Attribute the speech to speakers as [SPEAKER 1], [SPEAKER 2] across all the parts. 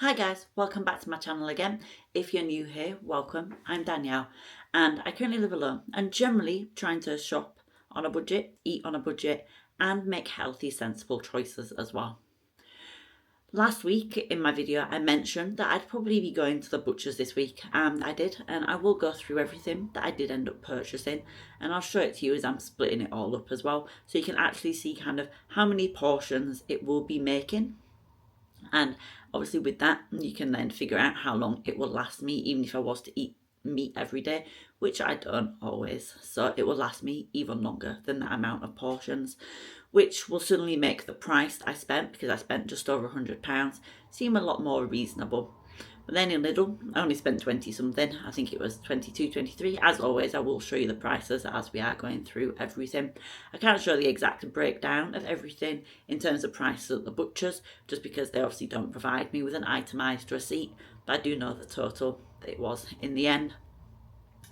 [SPEAKER 1] Hi guys, welcome back to my channel again. If you're new here, welcome. I'm Danielle and I currently live alone and generally trying to shop on a budget, eat on a budget and make healthy, sensible choices as well. Last week in my video I mentioned that I'd probably be going to the butcher's this week and I did, and I will go through everything that I did end up purchasing and I'll show it to you as I'm splitting it all up as well, so you can actually see kind of how many portions it will be making. And obviously with that you can then figure out how long it will last me, even if I was to eat meat every day, which I don't always, so it will last me even longer than that amount of portions, which will suddenly make the price I spent, because I spent just over £100, seem a lot more reasonable. But then in Lidl, I only spent 20 something. I think it was 22, 23. As always, I will show you the prices as we are going through everything. I can't show the exact breakdown of everything in terms of prices at the butchers, just because they obviously don't provide me with an itemised receipt. But I do know the total that it was in the end.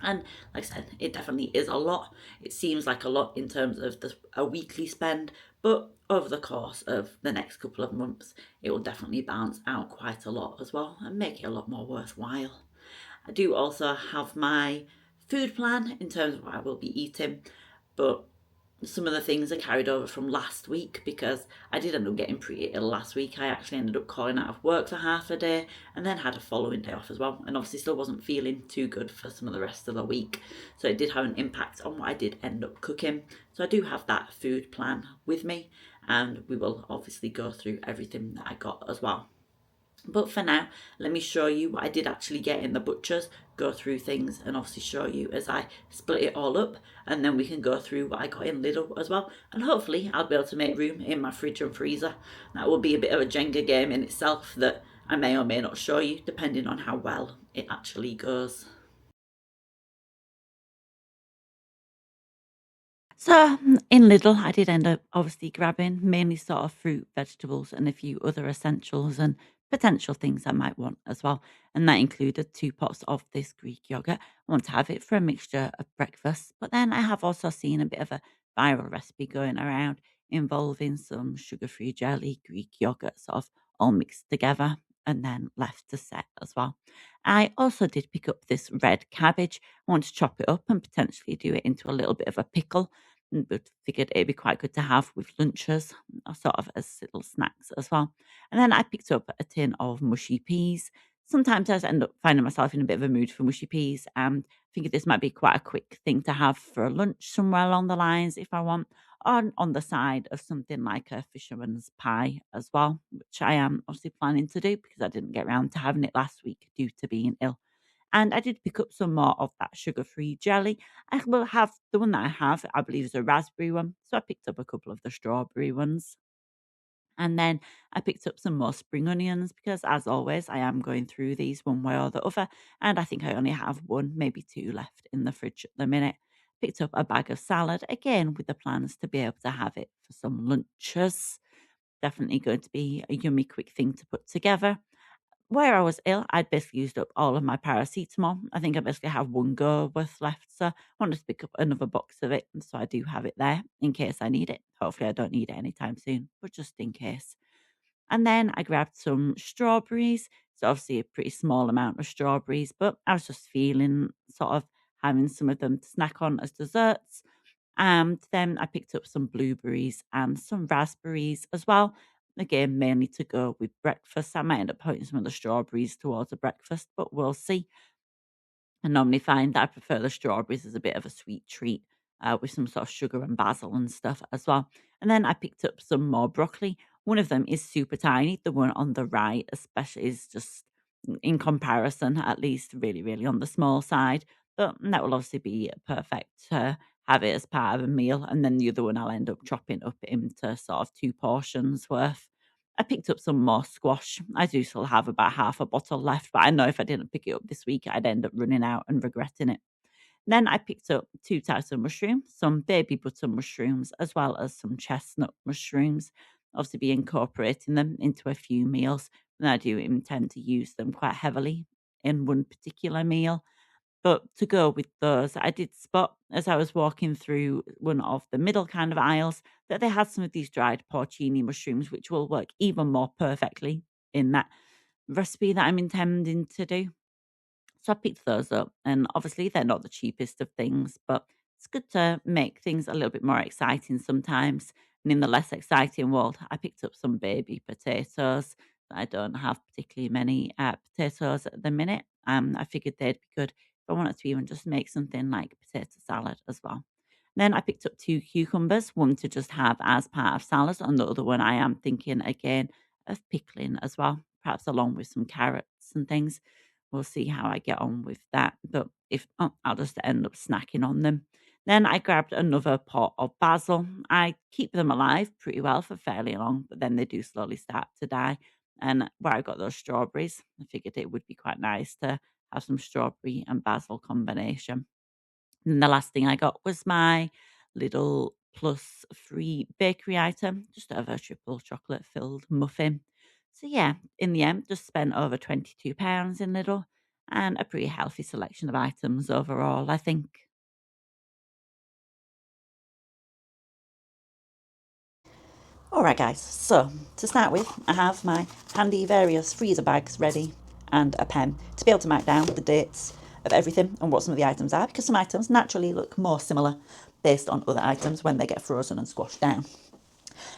[SPEAKER 1] And like I said, it definitely is a lot. It seems like a lot in terms of a weekly spend, but over the course of the next couple of months, it will definitely balance out quite a lot as well and make it a lot more worthwhile. I do also have my food plan in terms of what I will be eating, but some of the things are carried over from last week because I did end up getting pretty ill last week. I actually ended up calling out of work for half a day and then had a following day off as well, and obviously still wasn't feeling too good for some of the rest of the week, so it did have an impact on what I did end up cooking. So I do have that food plan with me and we will obviously go through everything that I got as well. But for now, let me show you what I did actually get in the butcher's, go through things and obviously show you as I split it all up, and then we can go through what I got in Lidl as well, and hopefully I'll be able to make room in my fridge and freezer. That will be a bit of a Jenga game in itself that I may or may not show you depending on how well it actually goes. So in Lidl, I did end up obviously grabbing mainly sort of fruit, vegetables, and a few other essentials and potential things I might want as well. And that included 2 pots of this Greek yogurt. I want to have it for a mixture of breakfast. But then I have also seen a bit of a viral recipe going around involving some sugar free jelly, Greek yogurt, sort of all mixed together and then left to set as well. I also did pick up this red cabbage. I want to chop it up and potentially do it into a little bit of a pickle, but figured it'd be quite good to have with lunches, sort of as little snacks as well. And then I picked up a tin of mushy peas. Sometimes I end up finding myself in a bit of a mood for mushy peas, and figured this might be quite a quick thing to have for a lunch somewhere along the lines if I want, on the side of something like a fisherman's pie as well, which I am obviously planning to do because I didn't get around to having it last week due to being ill. And I did pick up some more of that sugar-free jelly. I will have the one that I have, I believe, is a raspberry one. So I picked up a couple of the strawberry ones. And then I picked up some more spring onions because, as always, I am going through these one way or the other. And I think I only have one, maybe two left in the fridge at the minute. Picked up a bag of salad, again, with the plans to be able to have it for some lunches. Definitely going to be a yummy, quick thing to put together. Where I was ill, I'd basically used up all of my paracetamol. I think I basically have one go worth left, so I wanted to pick up another box of it, and so I do have it there in case I need it. Hopefully, I don't need it anytime soon, but just in case. And then I grabbed some strawberries. So obviously a pretty small amount of strawberries, but I was just feeling sort of having some of them to snack on as desserts. And then I picked up some blueberries and some raspberries as well. Again, mainly to go with breakfast. I might end up putting some of the strawberries towards a breakfast, but we'll see. I normally find that I prefer the strawberries as a bit of a sweet treat, with some sort of sugar and basil and stuff as well. And then I picked up some more broccoli. One of them is super tiny. The one on the right, especially, is just in comparison, at least, really, really on the small side. But that will obviously be perfect to have it as part of a meal. And then the other one I'll end up chopping up into sort of 2 portions worth. I picked up some more squash. I do still have about half a bottle left, but I know if I didn't pick it up this week, I'd end up running out and regretting it. Then I picked up 2 types of mushrooms, some baby butter mushrooms, as well as some chestnut mushrooms. Obviously, be incorporating them into a few meals, and I do intend to use them quite heavily in one particular meal. But to go with those, I did spot as I was walking through one of the middle kind of aisles that they had some of these dried porcini mushrooms, which will work even more perfectly in that. recipe that I'm intending to do. So I picked those up, and obviously they're not the cheapest of things, but it's good to make things a little bit more exciting sometimes. And in the less exciting world, I picked up some baby potatoes. I don't have particularly many potatoes at the minute. I figured they'd be good if I wanted to even just make something like potato salad as well. Then I picked up 2 cucumbers, one to just have as part of salad, and the other one I am thinking again of pickling as well, perhaps along with some carrots and things. We'll see how I get on with that, but if not, I'll just end up snacking on them. Then I grabbed another pot of basil. I keep them alive pretty well for fairly long, but then they do slowly start to die. And where I got those strawberries, I figured it would be quite nice to have some strawberry and basil combination. And the last thing I got was my little plus free bakery item, just over a triple chocolate filled muffin. So yeah, in the end, just spent over £22 in Lidl and a pretty healthy selection of items overall, I think. All right, guys. So to start with, I have my handy various freezer bags ready and a pen to be able to mark down the dates of everything and what some of the items are, because some items naturally look more similar based on other items when they get frozen and squashed down.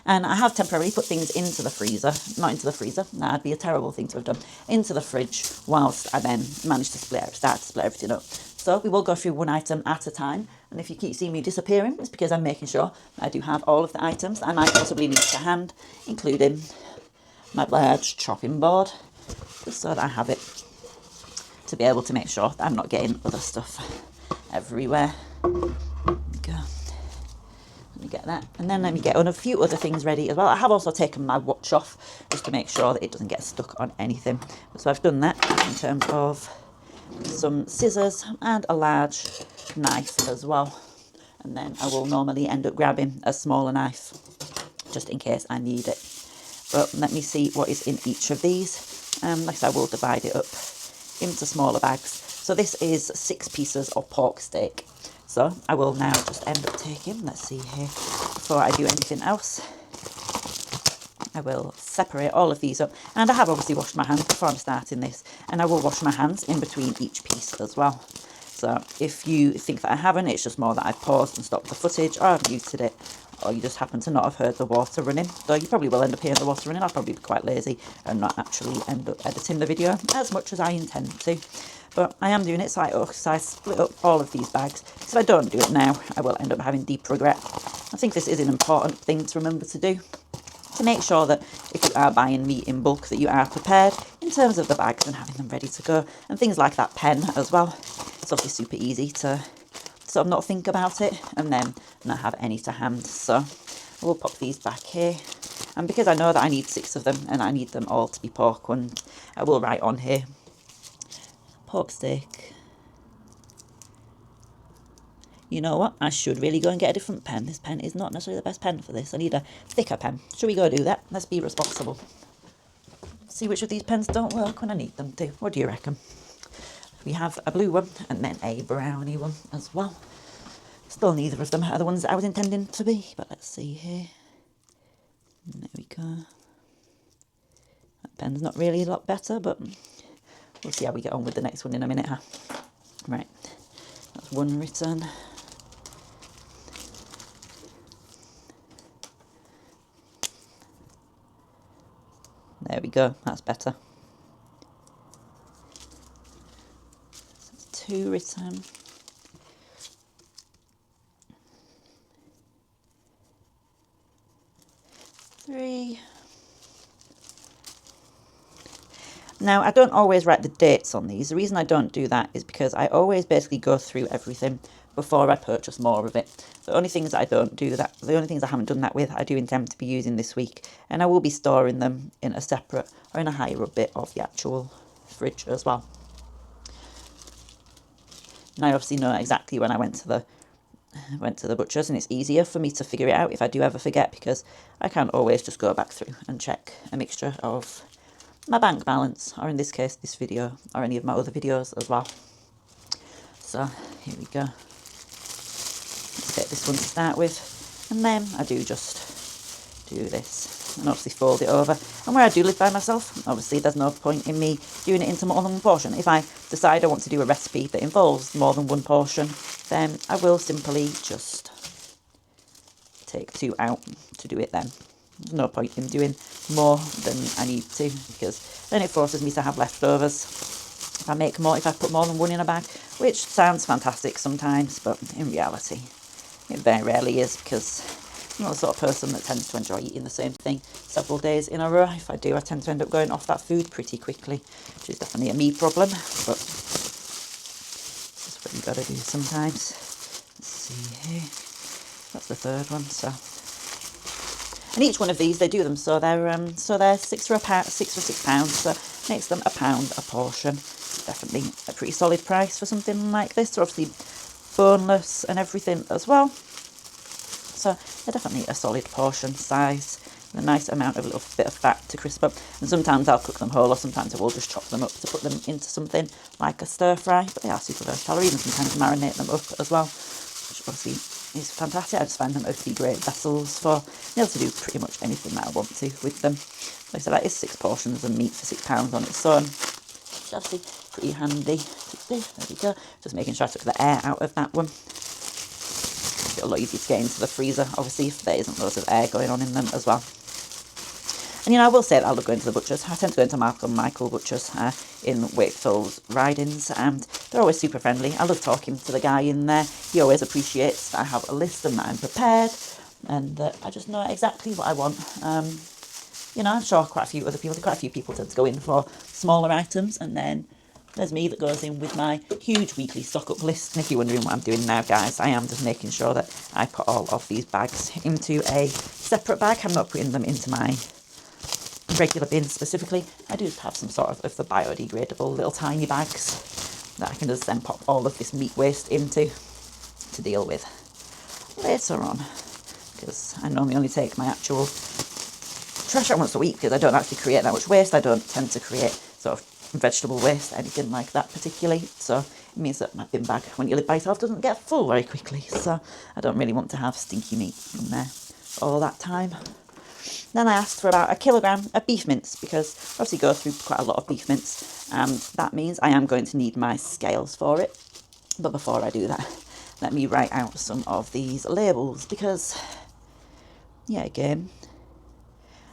[SPEAKER 1] And I have temporarily put things into the freezer, not into the freezer, that'd be a terrible thing to have done, into the fridge whilst I then managed to start to split everything up. So we will go through one item at a time, and if you keep seeing me disappearing, it's because I'm making sure I do have all of the items that I might possibly need to hand, including my large chopping board, just so that I have it to be able to make sure that I'm not getting other stuff everywhere. There we go. Let me get that. And then let me get on a few other things ready as well. I have also taken my watch off just to make sure that it doesn't get stuck on anything. So I've done that in terms of some scissors and a large knife as well. And then I will normally end up grabbing a smaller knife just in case I need it. But let me see what is in each of these. Like I said, I will divide it up into smaller bags. So this is 6 pieces of pork steak. So I will now just end up taking, let's see here, before I do anything else, I will separate all of these up. And I have obviously washed my hands before I'm starting this, and I will wash my hands in between each piece as well. So if you think that I haven't, it's just more that I've paused and stopped the footage, or I've muted it, or you just happen to not have heard the water running. Though you probably will end up hearing the water running. I'll probably be quite lazy and not actually end up editing the video as much as I intend to. But I am doing it, so I split up all of these bags. Because if I don't do it now, I will end up having deep regret. I think this is an important thing to remember to do, to make sure that if you are buying meat in bulk, that you are prepared in terms of the bags and having them ready to go. And things like that pen as well. It's obviously super easy to sort of not think about it and then not have any to hand. So we'll pop these back here. And because I know that I need 6 of them and I need them all to be pork ones, I will write on here pork steak. You know what? I should really go and get a different pen. This pen is not necessarily the best pen for this. I need a thicker pen. Should we go do that? Let's be responsible. See which of these pens don't work when I need them to. What do you reckon? We have a blue one and then a brownie one as well. Still neither of them are the ones that I was intending to be, but let's see here. There we go. That pen's not really a lot better, but we'll see how we get on with the next one in a minute, huh? Right, that's one written. There we go, that's better. So that's 2 written. 3. Now, I don't always write the dates on these. The reason I don't do that is because I always basically go through everything before I purchase more of it. The only things I don't do that, the only things I haven't done that with, I do intend to be using this week, and I will be storing them in a separate or in a higher up bit of the actual fridge as well. And I obviously know exactly when I went to the butcher's, and it's easier for me to figure it out if I do ever forget, because I can't always just go back through and check a mixture of my bank balance, or in this case this video, or any of my other videos as well. So here we go. Let's get this one to start with, and then I do just do this and obviously fold it over. And where I do live by myself, obviously there's no point in me doing it into more than one portion. If I decide I want to do a recipe that involves more than one portion, then I will simply just take 2 out to do it then. There's no point in doing more than I need to, because then it forces me to have leftovers. If I put more than one in a bag, which sounds fantastic sometimes, but in reality, it very rarely is, because I'm not the sort of person that tends to enjoy eating the same thing several days in a row. If I do, I tend to end up going off that food pretty quickly, which is definitely a me problem, but it's just what you got to do sometimes. Let's see here. That's the third one, so. And each one of these, they do them so they're 6 for £6, so makes them £1 a portion. Definitely a pretty solid price for something like this. They're obviously boneless and everything as well, so they're definitely a solid portion size. And a nice amount of little bit of fat to crisp up. And sometimes I'll cook them whole, or sometimes I will just chop them up to put them into something like a stir fry. But they are super versatile, or even sometimes marinate them up as well, which obviously is fantastic. I just find them to be great vessels for being able to do pretty much anything that I want to with them. Like I said, that is 6 portions of meat for £6 on its own, which is obviously pretty handy to do. There we go. Just making sure I took the air out of that one. It's a lot easier to get into the freezer, obviously, if there isn't loads of air going on in them as well. And I will say that I love going to the butchers. I tend to go into Michael Butchers in Wakefield's Ridings, and they're always super friendly. I love talking to the guy in there. He always appreciates that I have a list and that I'm prepared, and that I just know exactly what I want. I'm sure quite a few people tend to go in for smaller items, and then there's me that goes in with my huge weekly stock-up list. And if you're wondering what I'm doing now, guys, I am just making sure that I put all of these bags into a separate bag. I'm not putting them into my regular bin specifically. I do have some sort of the biodegradable little tiny bags that I can just then pop all of this meat waste into to deal with later on, because I normally only take my actual trash out once a week, because I don't actually create that much waste. I don't tend to create sort of vegetable waste, anything like that particularly, so it means that my bin bag, when you live by yourself, doesn't get full very quickly, so I don't really want to have stinky meat in there all that time. Then I asked for about 1 kilogram of beef mince, because I obviously go through quite a lot of beef mince, and that means I am going to need my scales for it. But before I do that, let me write out some of these labels, because, yeah, again,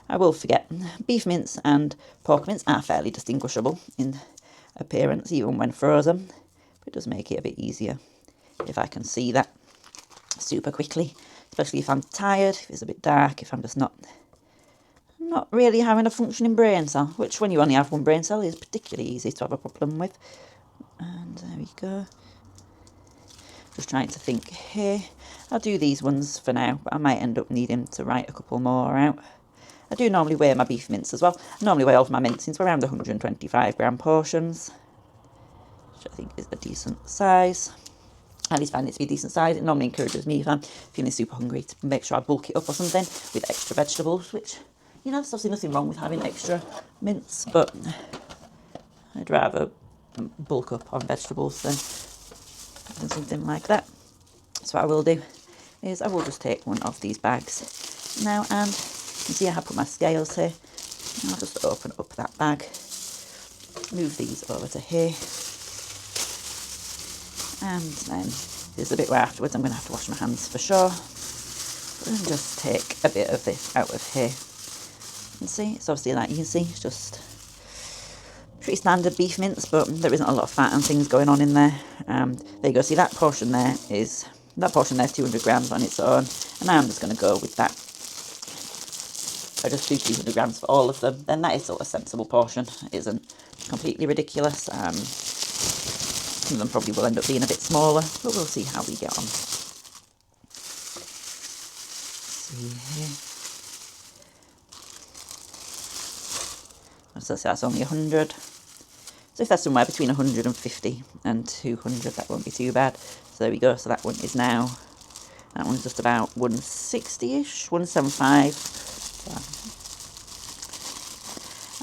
[SPEAKER 1] I will forget. Beef mince and pork mince are fairly distinguishable in appearance, even when frozen, but it does make it a bit easier if I can see that super quickly, especially if I'm tired, if it's a bit dark, if I'm just not really having a functioning brain cell, which when you only have one brain cell is particularly easy to have a problem with. And there we go. Just trying to think here. I'll do these ones for now, but I might end up needing to write a couple more out. I do normally weigh my beef mince as well. I normally weigh all of my mince into around 125 gram portions, which I think is a decent size. I at least find it to be a decent size. It normally encourages me, if I'm feeling super hungry, to make sure I bulk it up or something with extra vegetables, which, there's obviously nothing wrong with having extra mince, but I'd rather bulk up on vegetables than something like that. So what I will do is I will just take one of these bags now, and you see I have put my scales here. I'll just open up that bag, move these over to here, and then there's a bit where afterwards I'm going to have to wash my hands for sure, and just take a bit of this out of here. And see, it's obviously, like you can see, it's just pretty standard beef mince, but there isn't a lot of fat and things going on in there. There you go. See, that portion there is 200 grams on its own, and now I'm just going to go with that. I just do 200 grams for all of them. Then that is still a sensible portion. It isn't completely ridiculous. Some of them probably will end up being a bit smaller, but we'll see how we get on. See here. So that's only 100. So if that's somewhere between 150 and 200, that won't be too bad. So there we go. So that one is now, that one's just about 160-ish, 175. So.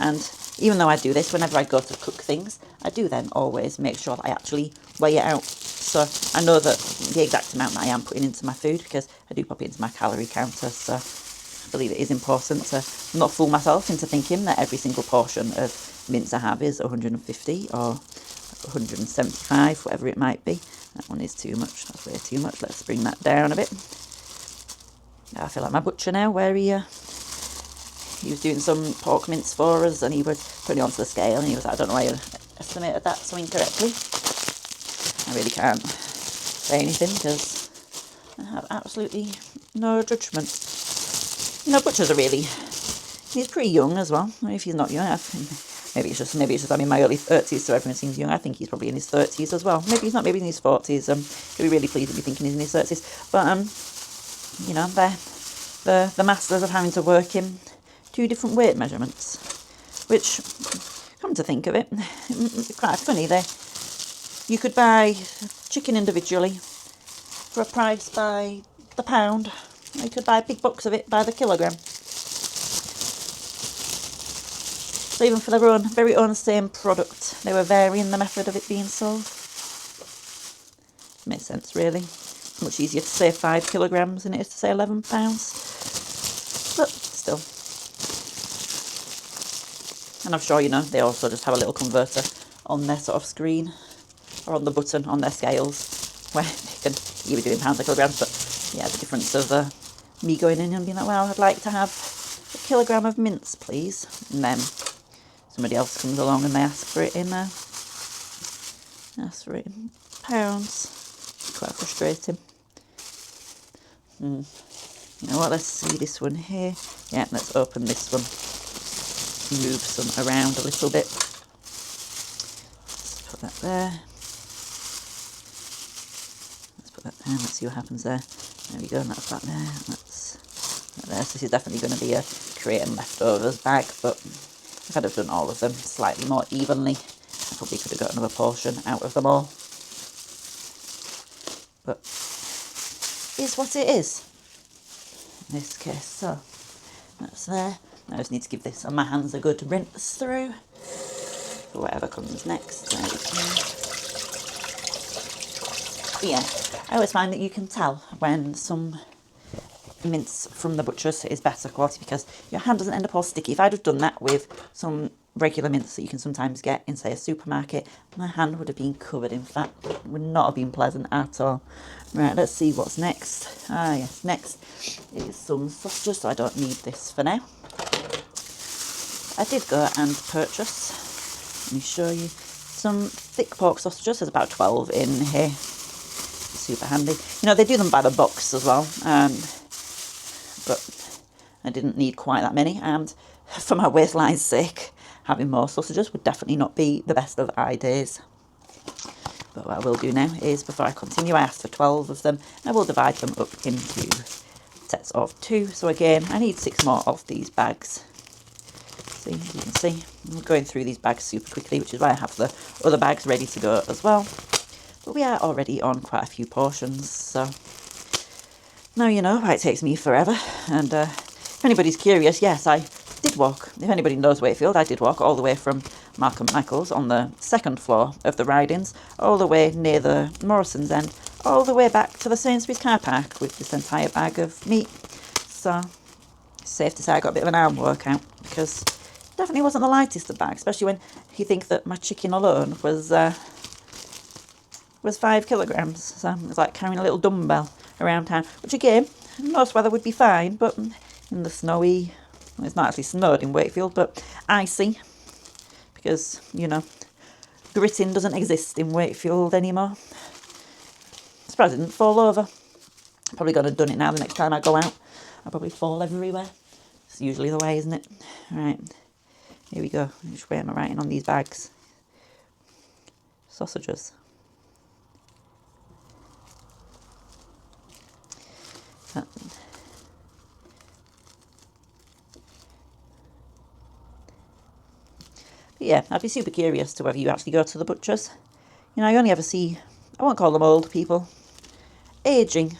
[SPEAKER 1] And even though I do this, whenever I go to cook things, I do then always make sure that I actually weigh it out. So I know that the exact amount that I am putting into my food, because I do pop it into my calorie counter. So
[SPEAKER 2] believe it is important to not fool myself into thinking that every single portion of mince I have is 150 or 175, whatever it might be. That one is too much. That's way too much. Let's bring that down a bit. I feel like my butcher now, where he was doing some pork mince for us, and he was putting it onto the scale, and he was like, I don't know why you estimated that so incorrectly. I really can't say anything because I have absolutely no judgment. You know, butchers are really, he's pretty young as well. If he's not young, maybe it's just I'm in my early 30s, so everyone seems young. I think he's probably in his 30s as well. Maybe he's not, maybe in his 40s. He'll be really pleased to be thinking he's in his 30s. But you know, they're the masters of having to work in 2 different weight measurements, which, come to think of it, quite funny. You could buy chicken individually for a price by the pound. You could buy a big box of it by the kilogram. So even for their own very own same product, they were varying the method of it being sold. Makes sense, really. It's much easier to say 5 kilograms than it is to say 11 pounds. But still. And I'm sure, you know, they also just have a little converter on their sort of screen, or on the button on their scales, where they can either do in pounds or kilograms. But yeah, the difference of me going in and being like, well, I'd like to have a kilogram of mince, please. And then somebody else comes along and they ask for it in pounds. Quite frustrating. You know what, let's see this one here. Yeah, let's open this one. Move some around a little bit. Let's put that there. Let's put that there. Let's see what happens there. There we go, and that's that there. That's that there. So this is definitely going to be a creating leftovers bag, but if I'd have done all of them slightly more evenly, I probably could have got another portion out of them all. But is what it is in this case. So that's there. I just need to give this on my hands a good rinse through for whatever comes next. There we go. But yeah, I always find that you can tell when some mince from the butcher's is better quality because your hand doesn't end up all sticky. If I'd have done that with some regular mince that you can sometimes get in, say, a supermarket, my hand would have been covered in fat. It would not have been pleasant at all. Right, let's see what's next. Ah yes, next is some sausages, so I don't need this for now. I did go and purchase, let me show you, some thick pork sausages. There's about 12 in here. Super handy. You know, they do them by the box as well, but I didn't need quite that many, and for my waistline's sake, having more sausages would definitely not be the best of ideas. But what I will do now is, before I continue, I asked for 12 of them. I will divide them up into sets of 2. So again, I need 6 more of these bags. See, you can see, I'm going through these bags super quickly, which is why I have the other bags ready to go as well. But we are already on quite a few portions, so now you know why it takes me forever. And if anybody's curious, yes, I did walk. If anybody knows Wakefield, I did walk all the way from Markham Michaels on the 2nd floor of the Ridings, all the way near the Morrison's end, all the way back to the Sainsbury's car park with this entire bag of meat. So it's safe to say I got a bit of an arm workout, because it definitely wasn't the lightest of bags, especially when you think that my chicken alone was 5 kilograms. So it was like carrying a little dumbbell around town, which again, most weather would be fine, but in the snowy, well, it's not actually snowed in Wakefield, but icy, because, you know, gritting doesn't exist in Wakefield anymore. Surprised it didn't fall over. Probably got to have done it now. The next time I go out, I'll probably fall everywhere. It's usually the way, isn't it? Right, here we go. Which way am I writing on these bags? Sausages. But yeah, I'd be super curious to whether you actually go to the butchers. You know, I only ever see, I won't call them old people, ageing,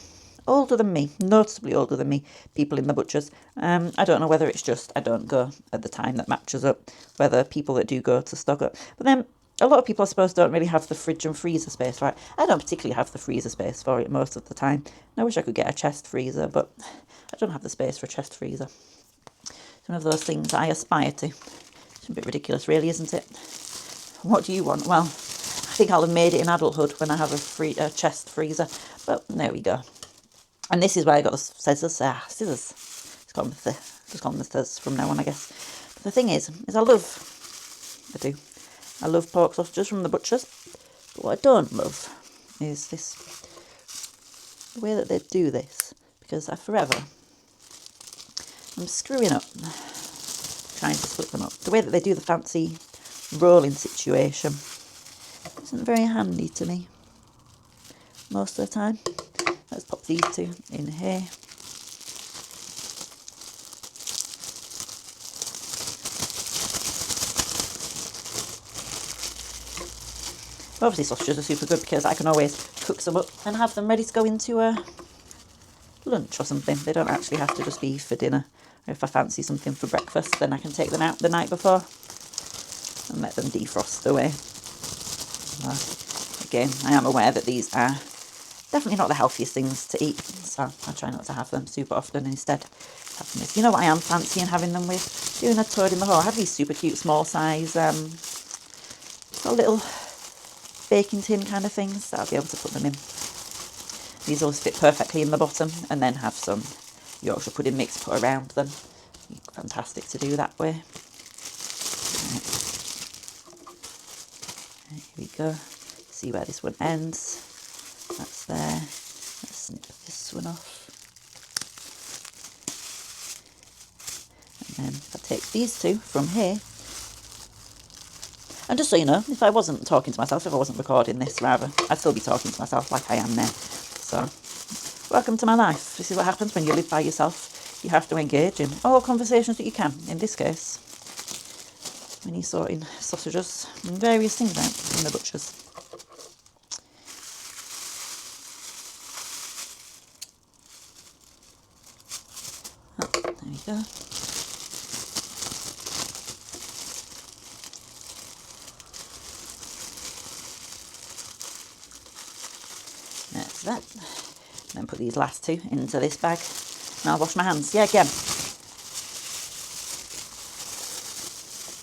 [SPEAKER 2] older than me, noticeably older than me, people in the butchers. I don't know whether it's just I don't go at the time that matches up, whether people that do go to stock up. But then a lot of people, I suppose, don't really have the fridge and freezer space, right? I don't particularly have the freezer space for it most of the time. I wish I could get a chest freezer, but I don't have the space for a chest freezer. It's one of those things I aspire to. It's a bit ridiculous, really, isn't it? What do you want? Well, I think I'll have made it in adulthood when I have a chest freezer, but there we go. And this is where I got the scissors. Scissors. Just call them the scissors from now on, I guess. But the thing is I love pork sausages from the butchers. But what I don't love is the way that they do this. Because I'm screwing up trying to split them up. The way that they do the fancy rolling situation isn't very handy to me most of the time. Let's pop these two in here. Obviously sausages are super good because I can always cook some up and have them ready to go into a lunch or something. They don't actually have to just be for dinner. If I fancy something for breakfast, then I can take them out the night before and let them defrost away. Again, I am aware that these are definitely not the healthiest things to eat, so I try not to have them super often and instead have them with. You know what I am fancying having them with? Doing a toad in the hole. I have these super cute small size little baking tin kind of things that I'll be able to put them in. These always fit perfectly in the bottom, and then have some Yorkshire pudding mix put around them. Fantastic to do that way. Here we go. See where this one ends. That's there. Let's snip this one off. And then if I take these two from here, and just so you know, if I wasn't talking to myself, if I wasn't recording this rather, I'd still be talking to myself like I am now. So, welcome to my life. This is what happens when you live by yourself. You have to engage in all conversations that you can. In this case, when you're sorting sausages and various things out from the butchers. Oh, there we go. That's that. Then put these last two into this bag. And I'll wash my hands. Yeah, again.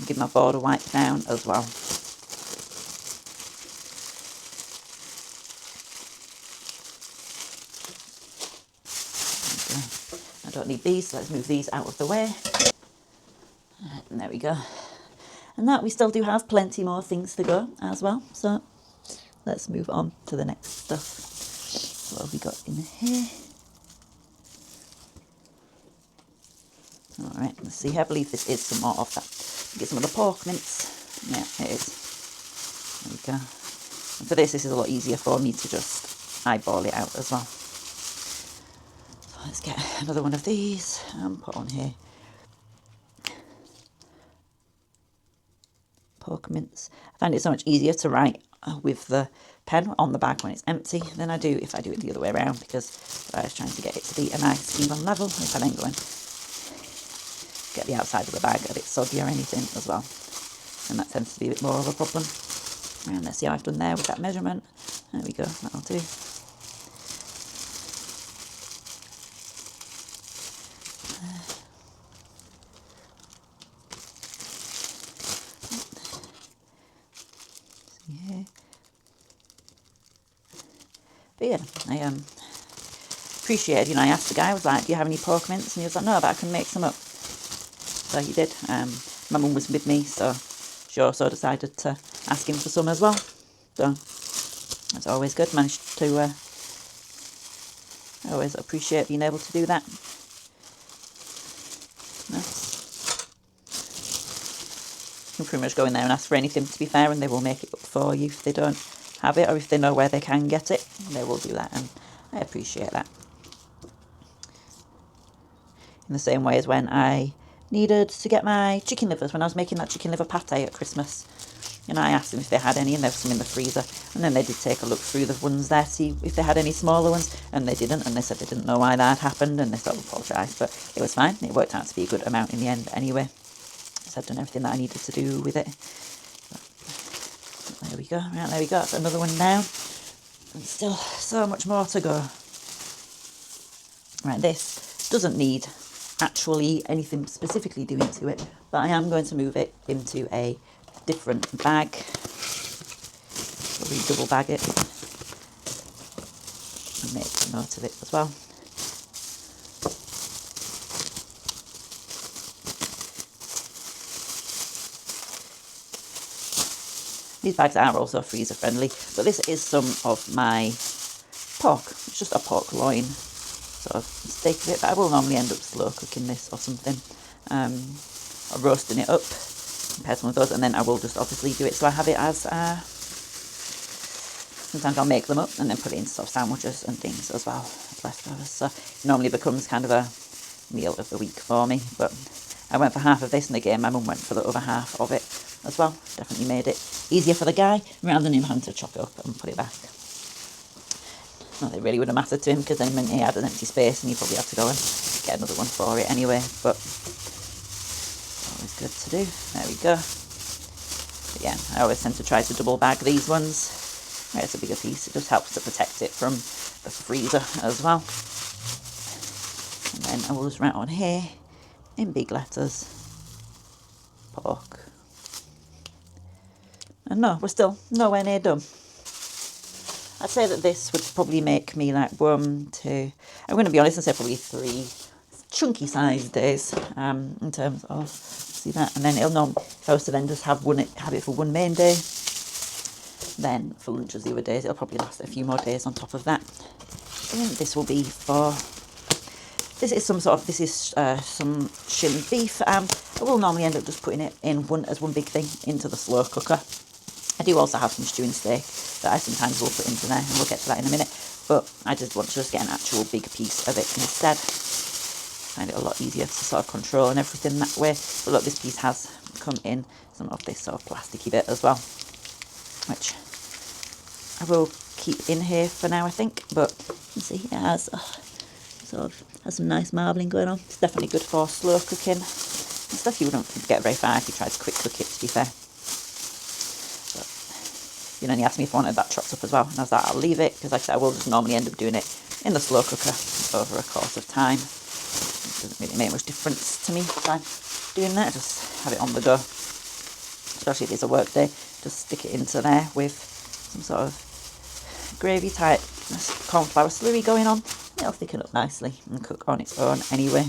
[SPEAKER 2] Give my board a wipe down as well. I don't need these, so let's move these out of the way. And there we go. And that we still do have plenty more things to go as well. So let's move on to the next stuff. What have we got in here? Alright, let's see. I believe this is some more of that. Get some of the pork mince. Yeah, it is. There we go. And for this is a lot easier for me to just eyeball it out as well. So let's get another one of these and put on here. Pork mince. I find it so much easier to write with the pen on the bag when it's empty than I do if I do it the other way around, because I was trying to get it to be a nice even level. If I then go and get the outside of the bag a bit soggy or anything as well, and that tends to be a bit more of a problem. And let's see how I've done there with that measurement. There we go, that'll do. But yeah, I appreciated, I asked the guy, I was like, do you have any pork mince? And he was like, no, but I can make some up. So he did. My mum was with me, so she also decided to ask him for some as well. So that's always good. Managed to, I always appreciate being able to do that. Nice. You can pretty much go in there and ask for anything, to be fair, and they will make it up for you if they don't have it, or if they know where they can get it, they will do that, and I appreciate that. In the same way as when I needed to get my chicken livers, when I was making that chicken liver pate at Christmas, I asked them if they had any, and there was some in the freezer, and then they did take a look through the ones there to see if they had any smaller ones, and they didn't, and they said they didn't know why that had happened, and they sort of apologised, but it was fine. It worked out to be a good amount in the end anyway, so I'd done everything that I needed to do with it. There we go. Right, there we go. That's another one down. And still so much more to go. Right, this doesn't need actually anything specifically doing to it, but I am going to move it into a different bag. Probably double bag it and make a note of it as well. These bags are also freezer friendly, but this is some of my pork. It's just a pork loin sort of steak of it, but I will normally end up slow cooking this or something, or roasting it up compared to one of those, and then I will just obviously do it so I have it as sometimes I'll make them up and then put it in sort of sandwiches and things as well as leftovers, so it normally becomes kind of a meal of the week for me. But I went for half of this, and again my mum went for the other half of it as well. Definitely made it easier for the guy rather than him having to chop it up and put it back. Not that it really would have mattered to him, because then meant he had an empty space and he probably had to go and get another one for it anyway, but always good to do. There we go. But yeah, I always tend to try to double bag these ones where it's a bigger piece. It just helps to protect it from the freezer as well. And then I will just write on here in big letters, pork. And no, we're still nowhere near done. I'd say that this would probably make me like 1, 2, I'm going to be honest and say probably 3 chunky sized days in terms of, see that, and then it'll not, if I was to then just have it for one main day, then for lunches the other days, it'll probably last a few more days on top of that. I think this will be for, this is some shin beef. I will normally end up just putting it in as one big thing into the slow cooker. I do also have some stewing steak that I sometimes will put into there, and we'll get to that in a minute, but I just want to just get an actual big piece of it instead. Find it a lot easier to sort of control and everything that way. But look, this piece has come in some of this sort of plasticky bit as well, which I will keep in here for now, I think. But you can see it has has some nice marbling going on. It's definitely good for slow cooking and stuff. You wouldn't get very far if you tried to quick cook it, to be fair. You know, and he asked me if I wanted that chopped up as well, and I was like, I'll leave it, because like I said, I will just normally end up doing it in the slow cooker over a course of time. It doesn't really make much difference to me if I'm doing that. Just have it on the go, especially if it's a work day. Just stick it into there with some sort of gravy type cornflour slurry going on. It'll thicken up nicely and cook on its own anyway.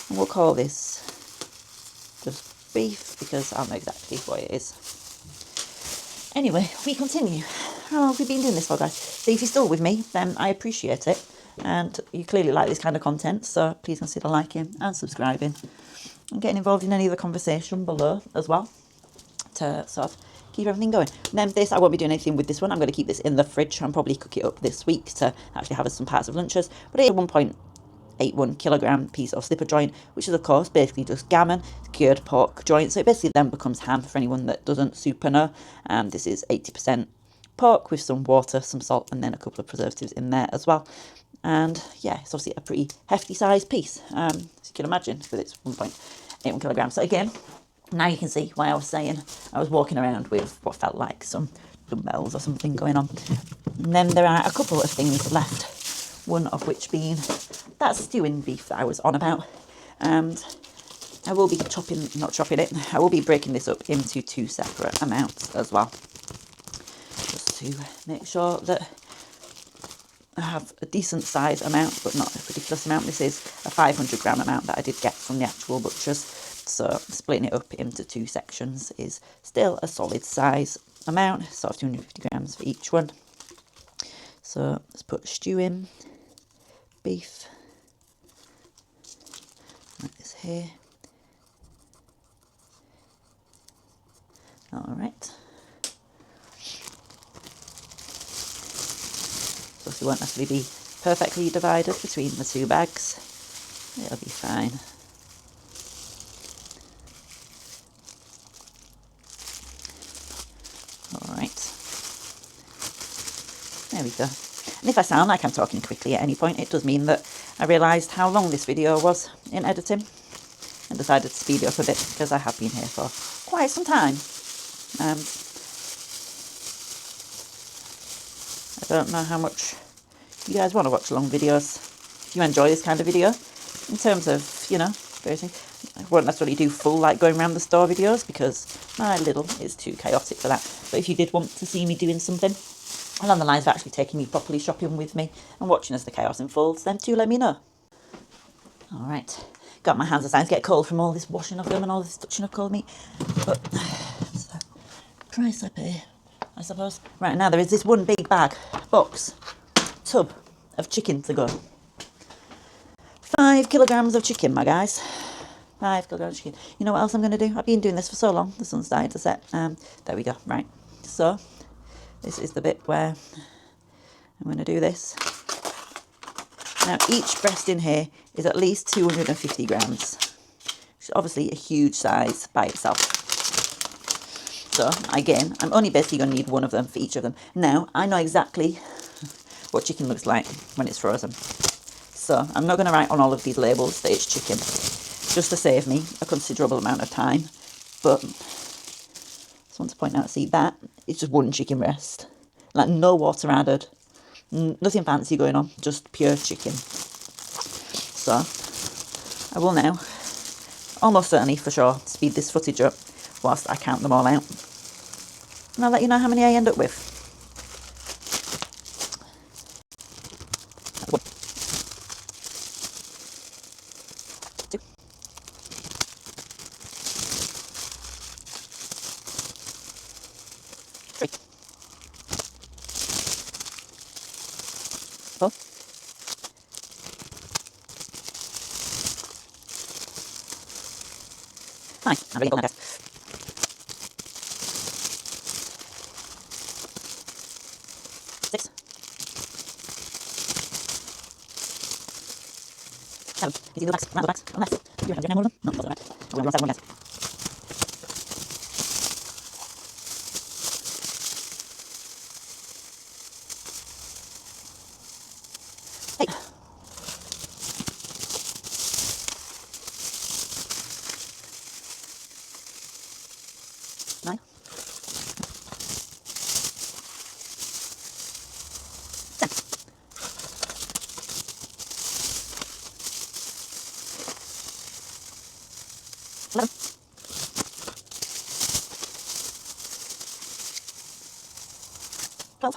[SPEAKER 2] And we'll call this just beef, because I'll know exactly what it is. Anyway, we continue. How long have we been doing this for, guys? So if you're still with me, then I appreciate it. And you clearly like this kind of content, so please consider liking and subscribing. And getting involved in any of the conversation below as well, to sort of keep everything going. And then this, I won't be doing anything with this one. I'm going to keep this in the fridge and probably cook it up this week to actually have as some parts of lunches. But it's 1.81 kilogram piece of slipper joint, which is of course basically just gammon, cured pork joint. So it basically then becomes ham for anyone that doesn't super know. And this is 80% pork with some water, some salt, and then a couple of preservatives in there as well. And yeah, it's obviously a pretty hefty sized piece, as you can imagine, with its 1.81 kilograms. So again, now you can see why I was saying I was walking around with what felt like some dumbbells or something going on. And then there are a couple of things left, one of which being that stewing beef that I was on about. And I will be I will be breaking this up into 2 separate amounts as well, just to make sure that I have a decent size amount, but not a ridiculous amount. This is a 500 gram amount that I did get from the actual butcher's. So splitting it up into 2 sections is still a solid size amount, sort of 250 grams for each one. So let's put stew in, beef, like this here. All right. So it won't necessarily be perfectly divided between the 2 bags. It'll be fine. Alright. There we go. And if I sound like I'm talking quickly at any point, it does mean that I realised how long this video was in editing and decided to speed it up a bit, because I have been here for quite some time. I don't know how much you guys want to watch long videos. If you enjoy this kind of video, in terms of, you know, I won't necessarily do full like going around the store videos because my Lidl is too chaotic for that. But if you did want to see me doing something along the lines of actually taking you properly shopping with me and watching as the chaos unfolds, then do let me know. All right, got my hands are starting to get cold from all this washing of them and all this touching of cold meat. But it's the price I pay, I suppose. Right, now there is this one big tub of chicken to go. 5 kilograms of chicken, my guys. 5 kilograms of chicken. You know what else I'm going to do? I've been doing this for so long. The sun's starting to set. There we go. Right. So, this is the bit where I'm going to do this. Now, each breast in here is at least 250 grams. Which is obviously a huge size by itself. So, again, I'm only basically going to need one of them for each of them. Now, I know exactly what chicken looks like when it's frozen. So I'm not going to write on all of these labels that it's chicken, just to save me a considerable amount of time. But I just want to point out, see that? It's just one chicken breast. Like no water added, nothing fancy going on, just pure chicken. So I will now, almost certainly for sure, speed this footage up whilst I count them all out. And I'll let you know how many I end up with. Four. 5. I'm really full now, guys. 6. 7. Is it the bags? Round the bags? Unless you reckon more of them? No, that's alright. We're going to run 7 guys. Hey. 9. 10. 11. 12.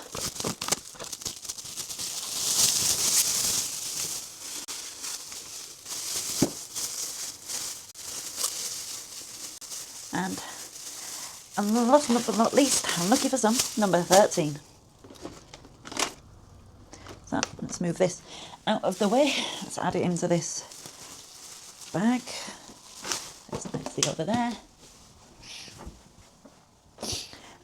[SPEAKER 2] And last but not least, I'm looking for some, number 13. So let's move this out of the way. Let's add it into this bag. Let's nicely over there.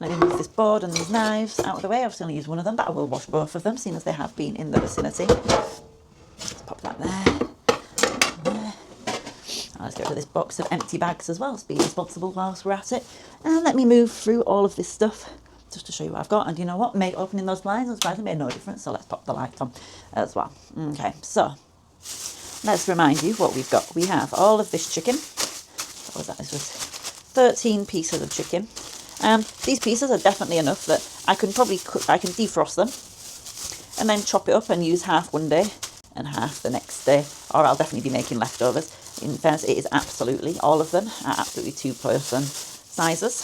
[SPEAKER 2] Let me move this board and these knives out of the way. I've only used one of them, but I will wash both of them, seeing as they have been in the vicinity. Let's pop that there. Let's get rid of this box of empty bags as well. Let's be responsible whilst we're at it. And let me move through all of this stuff just to show you what I've got. And you know what? Opening those blinds and surprisingly made no difference. So let's pop the light on as well. Okay, so let's remind you what we've got. We have all of this chicken. What was that? This was 13 pieces of chicken. These pieces are definitely enough that I can probably cook, I can defrost them and then chop it up and use half one day and half the next day. Or I'll definitely be making leftovers. In fairness, it is absolutely, all of them are absolutely 2-person sizes.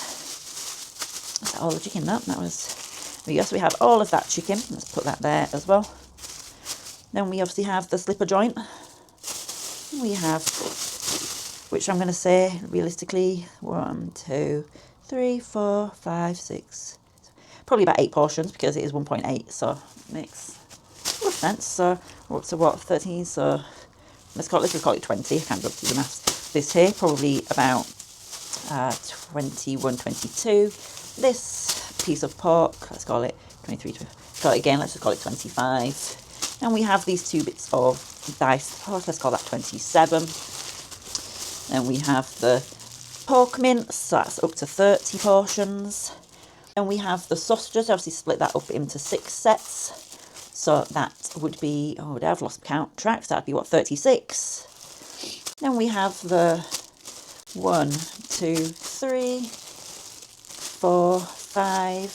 [SPEAKER 2] Is that all the chicken? No, that was, yes, we have all of that chicken. Let's put that there as well. Then we obviously have the slipper joint. We have, which I'm going to say, realistically, 1, 2, 3, 4, 5, 6, probably about 8 portions because it is 1.8, so it makes sense. So we're up to what, 13, so let's call it 20. I can't go up to the maths. This here, probably about 21, 22. This piece of pork, let's call it 23. So again, let's just call it 25. And we have these 2 bits of diced pork, let's call that 27. Then we have the pork mince, so that's up to 30 portions. And we have the sausages, obviously split that up into 6 sets. So that would be, oh, I've lost count track, so that'd be what, 36. Then we have the 1, 2, 3, 4, 5,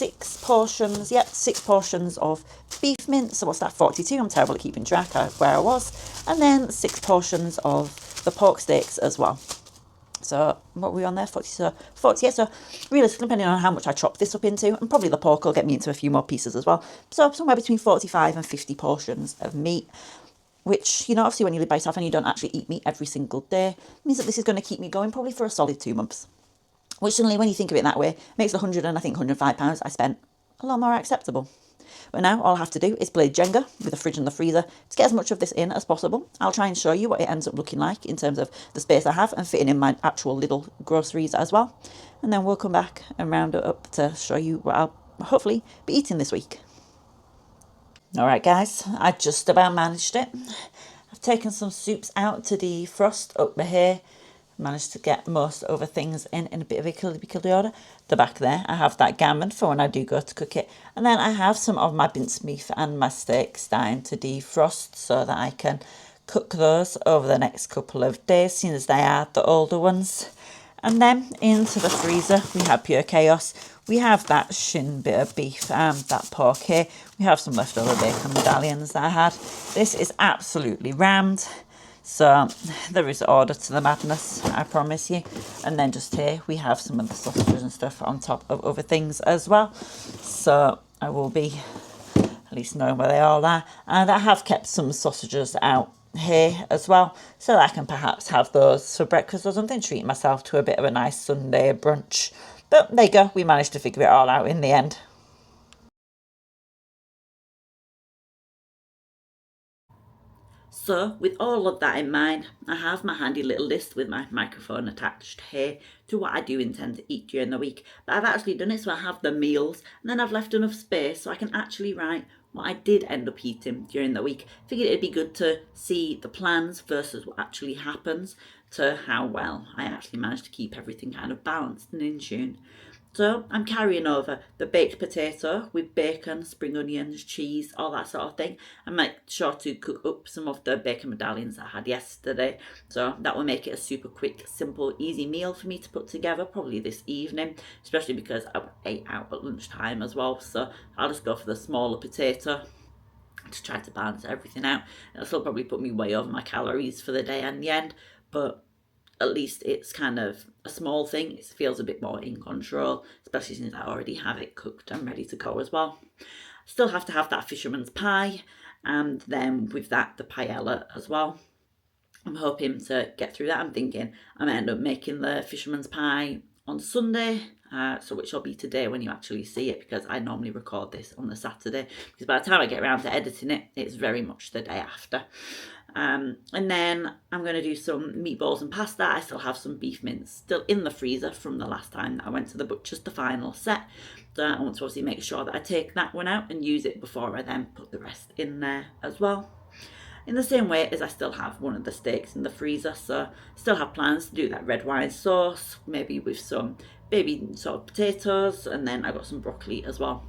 [SPEAKER 2] 6 portions, yep, 6 portions of beef mince. So what's that, 42? I'm terrible at keeping track of where I was. And then 6 portions of the pork steaks as well. So what were we on there? 40, so 48. So realistically, depending on how much I chop this up into, and probably the pork will get me into a few more pieces as well. So somewhere between 45 and 50 portions of meat, which, you know, obviously when you live by yourself and you don't actually eat meat every single day, means that this is going to keep me going probably for a solid 2 months. Which suddenly, when you think of it that way, makes the 100 and I think £105 I spent a lot more acceptable. But now all I have to do is play Jenga with the fridge and the freezer to get as much of this in as possible. I'll try and show you what it ends up looking like in terms of the space I have and fitting in my actual little groceries as well. And then we'll come back and round it up to show you what I'll hopefully be eating this week. Alright guys, I just about managed it. I've taken some soups out to defrost up here. Managed to get most other things in a bit of a kildy order. The back there, I have that gammon for when I do go to cook it. And then I have some of my mince beef and my steaks starting to defrost so that I can cook those over the next couple of days, seeing as they are the older ones. And then into the freezer, we have pure chaos. We have that shin bit of beef and that pork here. We have some leftover bacon medallions that I had. This is absolutely rammed. So there is order to the madness, I promise you. And then just here we have some of the sausages and stuff on top of other things as well. So I will be at least knowing where they all are. And I have kept some sausages out here as well, so that I can perhaps have those for breakfast or something, treat myself to a bit of a nice Sunday brunch. But there you go, we managed to figure it all out in the end. So, with all of that in mind, I have my handy little list with my microphone attached here to what I do intend to eat during the week. But I've actually done it so I have the meals, and then I've left enough space so I can actually write what I did end up eating during the week. Figured it'd be good to see the plans versus what actually happens, to how well I actually managed to keep everything kind of balanced and in tune. So I'm carrying over the baked potato with bacon, spring onions, cheese, all that sort of thing. I make sure to cook up some of the bacon medallions I had yesterday. So that will make it a super quick, simple, easy meal for me to put together, probably this evening, especially because I ate out at lunchtime as well. So I'll just go for the smaller potato to try to balance everything out. It'll still probably put me way over my calories for the day in the end, but at least it's kind of a small thing. It feels a bit more in control, especially since I already have it cooked and ready to go as well. Still have to have that fisherman's pie, and then with that the paella as well. I'm hoping to get through that. I'm thinking I might end up making the fisherman's pie on Sunday, so which will be today when you actually see it, because I normally record this on the Saturday, because by the time I get around to editing it, it's very much the day after. And then I'm going to do some meatballs and pasta. I still have some beef mince still in the freezer from the last time that I went to the butcher's, the final set. So I want to obviously make sure that I take that one out and use it before I then put the rest in there as well. In the same way as I still have one of the steaks in the freezer, so still have plans to do that red wine sauce, maybe with some baby sort of potatoes, and then I got some broccoli as well.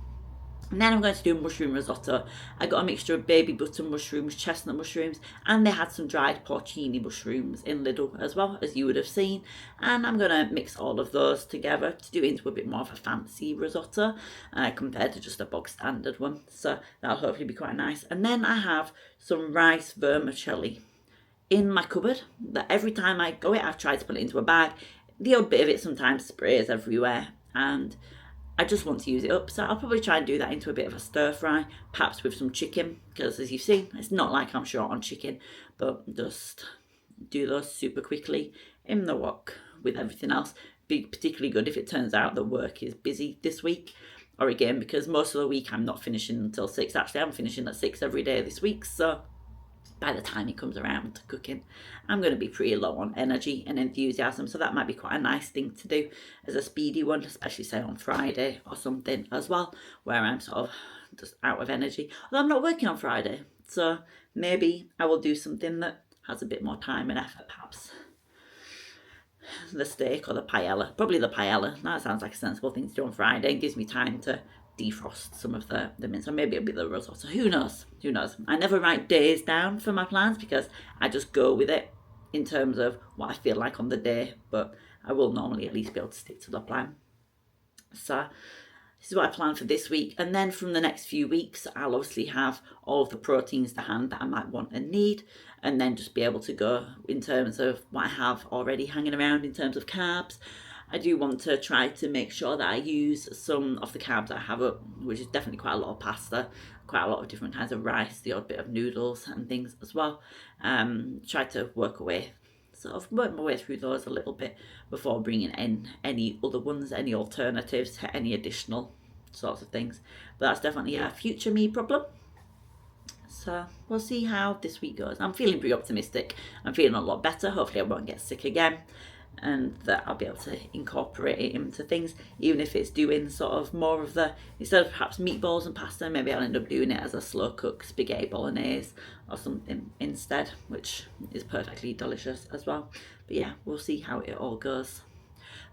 [SPEAKER 2] And then I'm going to do mushroom risotto. I got a mixture of baby butter mushrooms, chestnut mushrooms, and they had some dried porcini mushrooms in Lidl as well, as you would have seen. And I'm going to mix all of those together to do it into a bit more of a fancy risotto compared to just a bog standard one. So that'll hopefully be quite nice. And then I have some rice vermicelli in my cupboard that every time I go it, I've tried to put it into a bag. The odd bit of it sometimes sprays everywhere, and I just want to use it up, so I'll probably try and do that into a bit of a stir fry, perhaps with some chicken, because as you've seen, it's not like I'm short on chicken, but just do those super quickly in the wok with everything else. Be particularly good if it turns out that work is busy this week, or again, because most of the week I'm not finishing until 6. Actually, I'm finishing at 6 every day this week, so by the time it comes around to cooking, I'm going to be pretty low on energy and enthusiasm, so that might be quite a nice thing to do as a speedy one, especially say on Friday or something as well, where I'm sort of just out of energy. Although I'm not working on Friday, so maybe I will do something that has a bit more time and effort, perhaps the steak or the paella. Probably the paella. That sounds like a sensible thing to do on Friday. It gives me time to defrost some of the mince, or maybe it'll be the risotto. Who knows? I never write days down for my plans because I just go with it in terms of what I feel like on the day, but I will normally at least be able to stick to the plan. So this is what I plan for this week. And then from the next few weeks, I'll obviously have all of the proteins to hand that I might want and need, and then just be able to go in terms of what I have already hanging around in terms of carbs. I do want to try to make sure that I use some of the carbs I have up, which is definitely quite a lot of pasta, quite a lot of different kinds of rice, the odd bit of noodles and things as well. Try to work away, sort of work my way through those a little bit before bringing in any other ones, any alternatives, any additional sorts of things. But that's definitely a future me problem. So we'll see how this week goes. I'm feeling pretty optimistic. I'm feeling a lot better. Hopefully I won't get sick again, and that I'll be able to incorporate it into things, even if it's doing sort of more of the, instead of perhaps meatballs and pasta, maybe I'll end up doing it as a slow cook spaghetti bolognese or something instead, which is perfectly delicious as well. But yeah, we'll see how it all goes.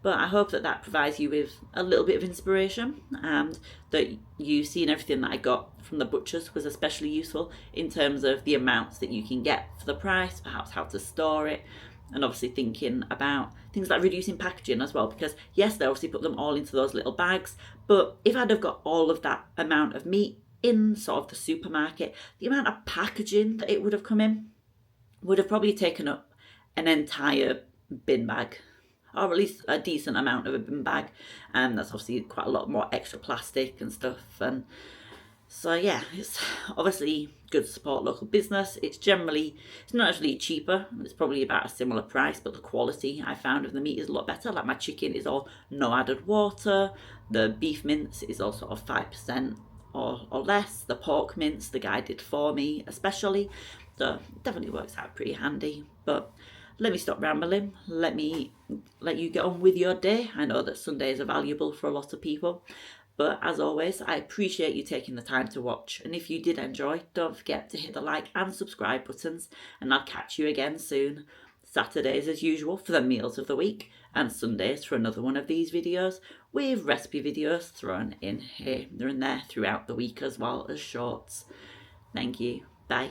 [SPEAKER 2] But I hope that that provides you with a little bit of inspiration, and that you seeing everything that I got from the butchers was especially useful in terms of the amounts that you can get for the price, perhaps how to store it, and obviously thinking about things like reducing packaging as well, because yes, they obviously put them all into those little bags, but if I'd have got all of that amount of meat in sort of the supermarket, the amount of packaging that it would have come in would have probably taken up an entire bin bag, or at least a decent amount of a bin bag, and that's obviously quite a lot more extra plastic and stuff. And so yeah, it's obviously good to support local business. It's not actually cheaper, it's probably about a similar price, but the quality I found of the meat is a lot better. Like my chicken is all no added water, the beef mince is all sort of 5% or less, the pork mince the guy did for me especially, so it definitely works out pretty handy. But let me stop rambling. Let you get on with your day. I know that Sundays are valuable for a lot of people. But as always, I appreciate you taking the time to watch. And if you did enjoy, don't forget to hit the like and subscribe buttons. And I'll catch you again soon. Saturdays as usual for the meals of the week. And Sundays for another one of these videos, with recipe videos thrown in here and there throughout the week, as well as shorts. Thank you. Bye.